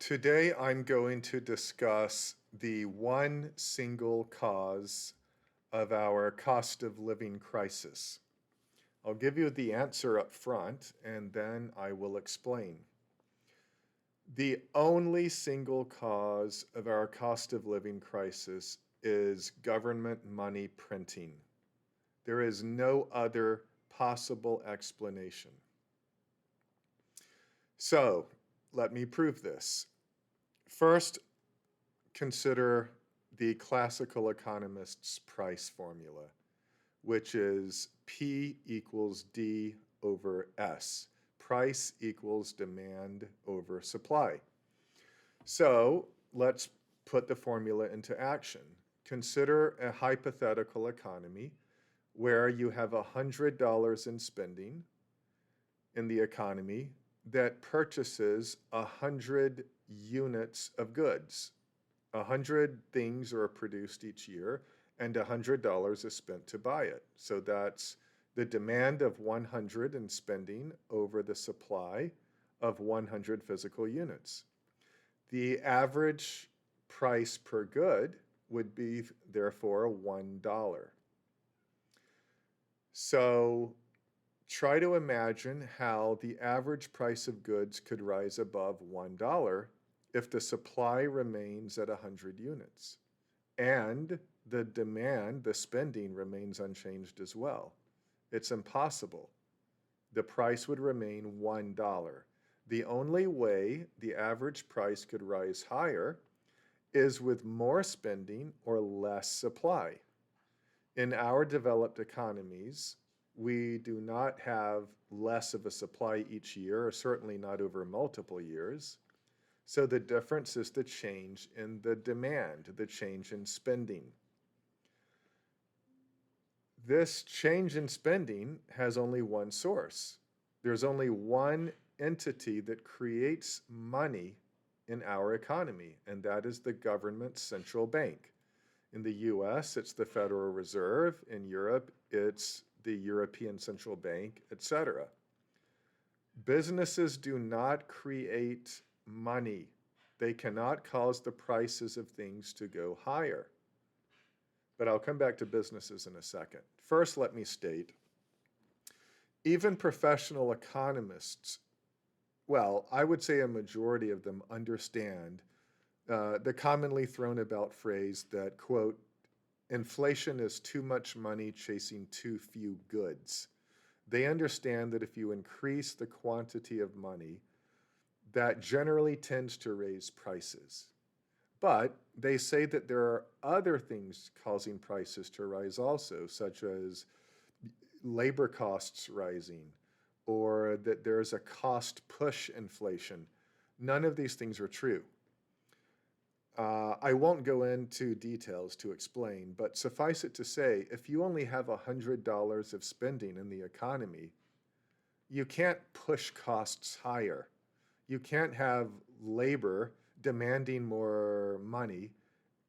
Today, I'm going to discuss the one single cause of our cost of living crisis. I'll give you the answer up front and then I will explain. The only single cause of our cost of living crisis is government money printing. There is no other possible explanation. So, let me prove this. First, consider the classical economist's price formula, which is P equals D over S. Price equals demand over supply. So let's put the formula into action. Consider a hypothetical economy where you have $100 in spending in the economy that purchases 100 units of goods. 100 things are produced each year and $100 is spent to buy it. So that's the demand of 100 in spending over the supply of 100 physical units. The average price per good would be therefore $1. So try to imagine how the average price of goods could rise above $1 if the supply remains at 100 units and the demand, the spending, remains unchanged as well. It's impossible. The price would remain $1. The only way the average price could rise higher is with more spending or less supply. In our developed economies, we do not have less of a supply each year, or certainly not over multiple years. So the difference is the change in the demand, the change in spending. This change in spending has only one source. There's only one entity that creates money in our economy, and that is the government's central bank. In the US, it's the Federal Reserve. In Europe, it's the European Central Bank, etc. Businesses do not create money. They cannot cause the prices of things to go higher. But I'll come back to businesses in a second. First, let me state, even professional economists, well, I would say a majority of them understand the commonly thrown about phrase that, quote, inflation is too much money chasing too few goods. They understand that if you increase the quantity of money, that generally tends to raise prices. But they say that there are other things causing prices to rise also, such as labor costs rising, or that there's a cost push inflation. None of these things are true. I won't go into details to explain, but suffice it to say, if you only have $100 of spending in the economy, you can't push costs higher. You can't have labor demanding more money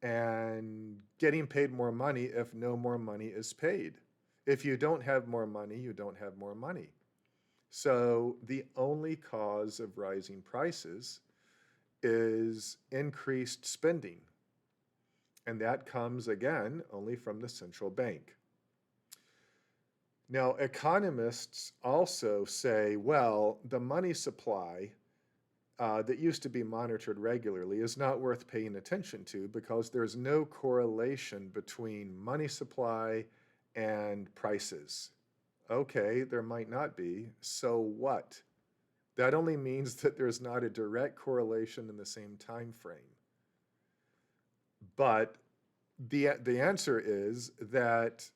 and getting paid more money if no more money is paid. If you don't have more money, you don't have more money. So the only cause of rising prices is increased spending. And that comes, again, only from the central bank. Now, economists also say, well, the money supply that used to be monitored regularly is not worth paying attention to because there's no correlation between money supply and prices. Okay, there might not be. So what? That only means that there's not a direct correlation in the same time frame. But the answer is that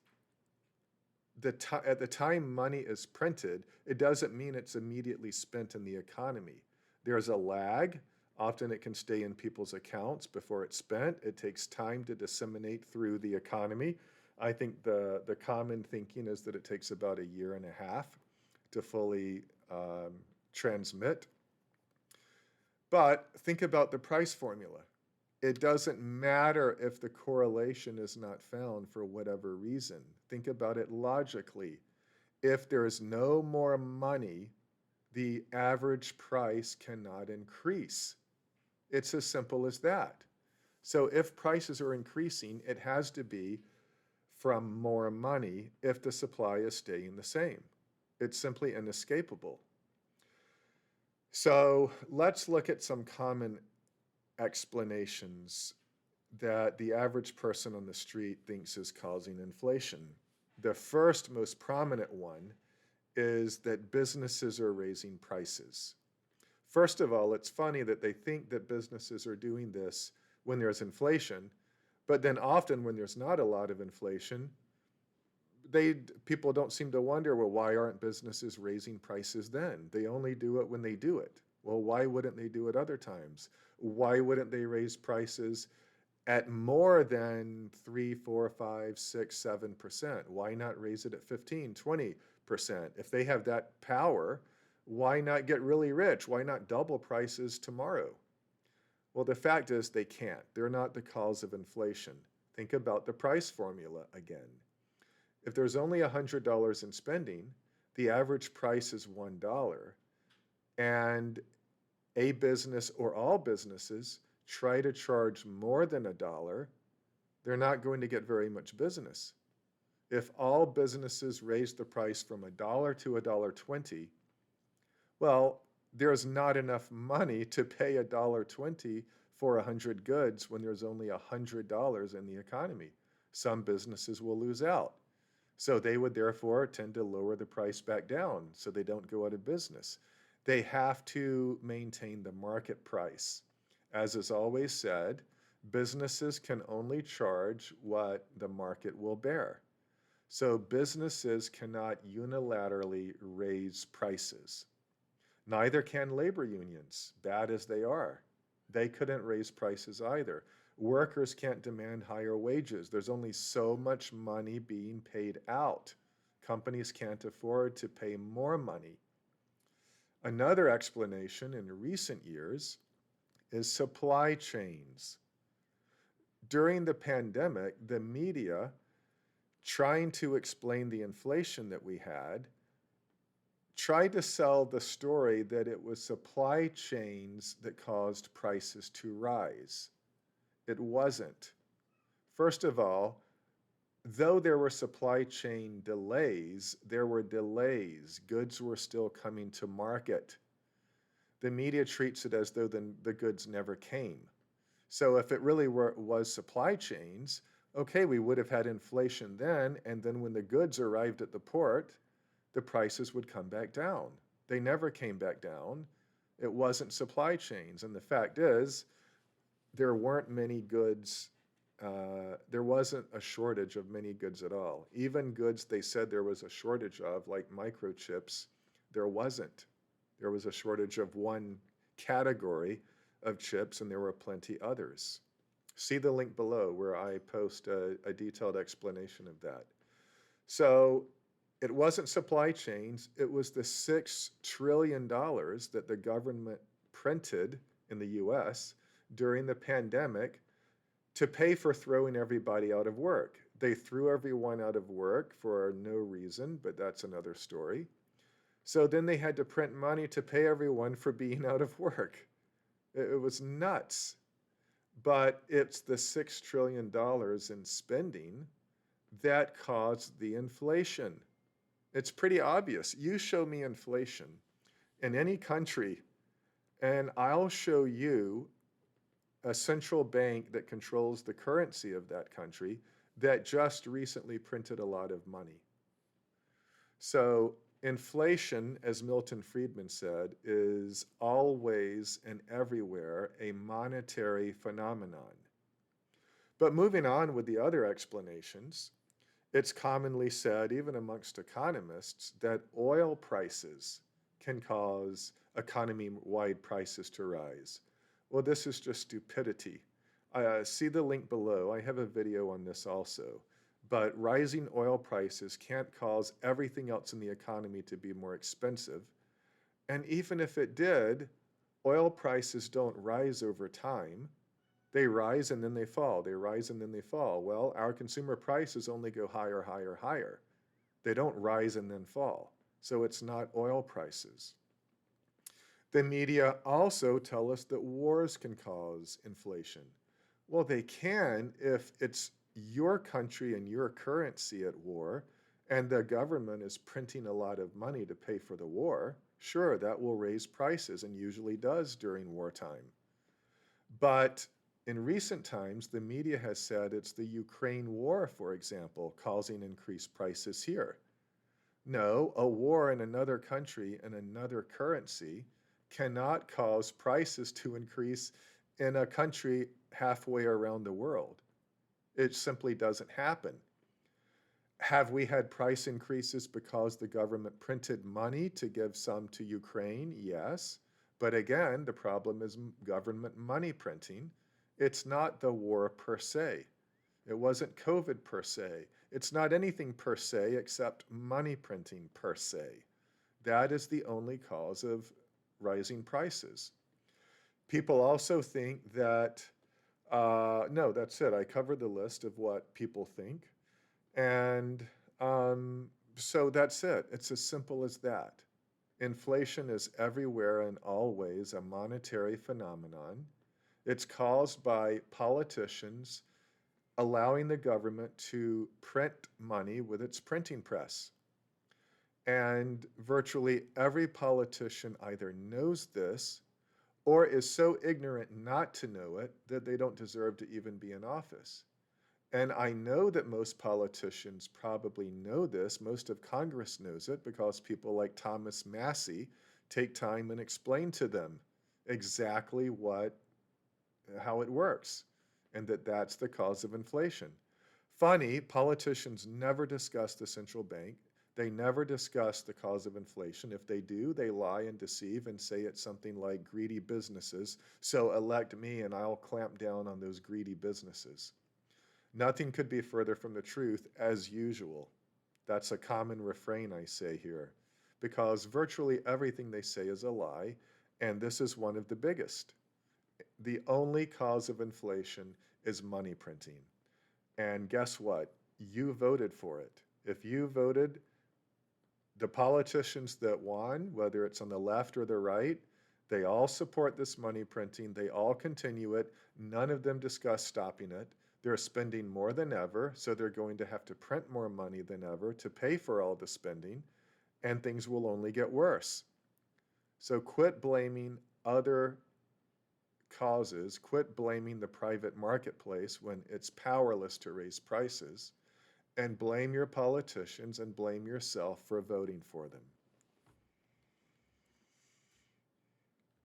at the time money is printed, it doesn't mean it's immediately spent in the economy. There's a lag. Often it can stay in people's accounts before it's spent. It takes time to disseminate through the economy. I think the common thinking is that it takes about a year and a half to fully transmit. But think about the price formula. It doesn't matter if the correlation is not found for whatever reason. Think about it logically. If there is no more money, the average price cannot increase. It's as simple as that. So if prices are increasing, it has to be from more money if the supply is staying the same. It's simply inescapable. So let's look at some common explanations that the average person on the street thinks is causing inflation. The first most prominent one is that businesses are raising prices. First of all, it's funny that they think that businesses are doing this when there's inflation, but then often when there's not a lot of inflation, people don't seem to wonder, well, why aren't businesses raising prices then? They only do it when they do it. Well, why wouldn't they do it other times? Why wouldn't they raise prices at more than 3, 4, 5, 6, 7%? Why not raise it at 15, 20%? If they have that power, why not get really rich? Why not double prices tomorrow? Well, the fact is they can't. They're not the cause of inflation. Think about the price formula again. If there's only $100 in spending, the average price is $1, and a business or all businesses try to charge more than $1, they're not going to get very much business. If all businesses raise the price from $1 to $1.20, well, there's not enough money to pay $1.20 for 100 goods when there's only $100 in the economy. Some businesses will lose out. So they would therefore tend to lower the price back down so they don't go out of business. They have to maintain the market price. As is always said, businesses can only charge what the market will bear. So businesses cannot unilaterally raise prices. Neither can labor unions, bad as they are. They couldn't raise prices either. Workers can't demand higher wages. There's only so much money being paid out. Companies can't afford to pay more money. Another explanation in recent years is supply chains. During the pandemic, the media, trying to explain the inflation that we had, tried to sell the story that it was supply chains that caused prices to rise. It wasn't. First of all, though there were supply chain delays, there were delays. Goods were still coming to market. The media treats it as though the goods never came. So if it really was supply chains, okay, we would have had inflation then, and then when the goods arrived at the port, the prices would come back down. They never came back down. It wasn't supply chains. And the fact is, there weren't many goods, there wasn't a shortage of many goods at all. Even goods they said there was a shortage of, like microchips, there wasn't. There was a shortage of one category of chips, and there were plenty others. See the link below where I post a detailed explanation of that. So it wasn't supply chains, it was the $6 trillion that the government printed in the US during the pandemic to pay for throwing everybody out of work. They threw everyone out of work for no reason, but that's another story. So then they had to print money to pay everyone for being out of work. It was nuts. But it's the $6 trillion in spending that caused the inflation. It's pretty obvious. You show me inflation in any country, and I'll show you a central bank that controls the currency of that country that just recently printed a lot of money. So inflation, as Milton Friedman said, is always and everywhere a monetary phenomenon. But moving on with the other explanations, it's commonly said, even amongst economists, that oil prices can cause economy-wide prices to rise. Well, this is just stupidity. See the link below. I have a video on this also. But rising oil prices can't cause everything else in the economy to be more expensive. And even if it did, oil prices don't rise over time. They rise and then they fall. They rise and then they fall. Well, our consumer prices only go higher, higher, higher. They don't rise and then fall. So it's not oil prices. The media also tell us that wars can cause inflation. Well, they can if it's your country and your currency at war, and the government is printing a lot of money to pay for the war. Sure, that will raise prices and usually does during wartime. But in recent times, the media has said it's the Ukraine war, for example, causing increased prices here. No, a war in another country and another currency cannot cause prices to increase in a country halfway around the world. It simply doesn't happen. Have we had price increases because the government printed money to give some to Ukraine? Yes. But again, the problem is government money printing. It's not the war per se. It wasn't COVID per se. It's not anything per se except money printing per se. That is the only cause of rising prices. People also think that, no, that's it. I covered the list of what people think. And so that's it. It's as simple as that. Inflation is everywhere and always a monetary phenomenon. It's caused by politicians allowing the government to print money with its printing press. And virtually every politician either knows this or is so ignorant not to know it that they don't deserve to even be in office. And I know that most politicians probably know this. Most of Congress knows it because people like Thomas Massey take time and explain to them exactly how it works and that that's the cause of inflation. Funny, politicians never discuss the central bank. They never discuss the cause of inflation. If they do, they lie and deceive and say it's something like greedy businesses. So elect me and I'll clamp down on those greedy businesses. Nothing could be further from the truth, as usual. That's a common refrain I say here, because virtually everything they say is a lie, and this is one of the biggest. The only cause of inflation is money printing. And guess what? You voted for it. If you voted, the politicians that won, whether it's on the left or the right, they all support this money printing. They all continue it. None of them discuss stopping it. They're spending more than ever, so they're going to have to print more money than ever to pay for all the spending, and things will only get worse. So quit blaming other causes, quit blaming the private marketplace when it's powerless to raise prices, and blame your politicians and blame yourself for voting for them.